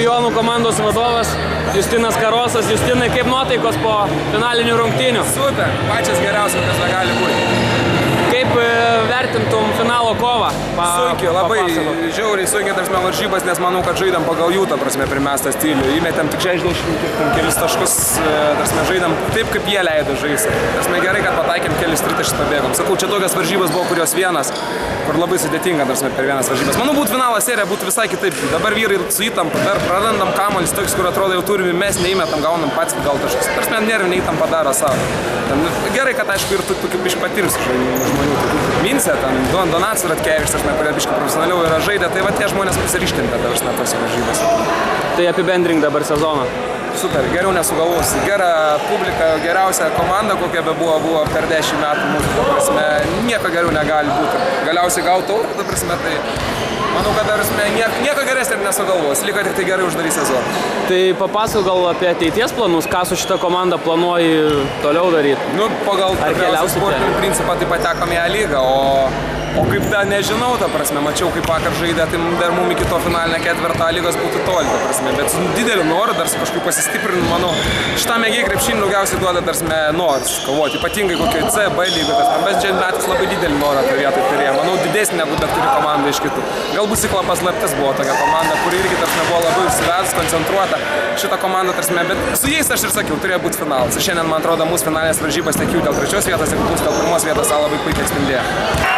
Čempionų komandos vadovas Justinas Karosas. Justinai, kaip nuotaikos po finalinių rungtynių? Super, pačias geriausias, kas gali būti. Kaip vertintum finalo kovą? Sunkiai, labai žiauriai sunkiai, tarpsme, varžybas, nes manau, kad žaidam pagal jų, tarpsme, primestą stilių. Įmetėm tik 60 kelis taškus, tarpsme, žaidam taip, kaip jie leido žaisti. Tarpsme, gerai, kad pataikėm kelis tritaškus pabėgom. Sakau, čia tokios varžybas buvo, kurios vienas, kur labai sudėtinga, tarpsme, per vienas varžybas. Manau, būtų finalo serija, būtų visai kitaip. Dabar vyrai su įtampa, dar prarandam kamuolius tokius, kur atrodo jau turime, mes neįmetam, gaunam pats gal taškus. Tarpsme, nervinė įtampa daro savo. Gerai, kad aišku ir tokių bišpatirs žmonių, Minsė, Donatas Ratkevičius, kurie biškai profesionaliau yra žaidę, tai va tie žmonės pasiryštinta dabar tose varžybose. Tai apibendrink dabar sezoną. Super, geriau nesugalvosi. Gera publika, geriausia komanda, kokia buvo per 10 metų mūsų, ta prasme, nieko geriau negali būti. Galiausiai gauti taurę, ta prasme, tai manau, kad nieko geresnio nesugalvos, liko tik tai gerai uždarys sezoną. Tai papasakok gal apie ateities planus, ką su šita komanda planuoji toliau daryti? Nu, pagal sportinį principą tai patekom į A lygą, o kaip tą nežinau, ta prasme, mačiau, kaip vakar žaidė, tai dar mum iki to finalinę ketvirtą A lygos būtų toli, ta prasme, bet su dideliu noru dar su kažkaip pasistiprinu, manau, šitą mėgiai krepšinį daugiausiai duoda, tarsi, noras kovoti, ypatingai kokioje C, B lygoje, bet čia metais labai didelį norą tą vietą turėjo, manau, didesnį negu bet kuri komanda iš kitų. Galbūt Siklapas Laptis buvo tokia komanda, kuri irgi, tarsi, buvo labai užsivedus, koncentruota šitą komandą, tarsi, bet su jais aš ir sakiau, turėjo būti finalas. Ir šiandien, man atrodo, mūsų finalinės varžybos tiek jų dėl trečios vietos, tiek mūsų dėl pirmos vietos labai puikiai atspindėjo.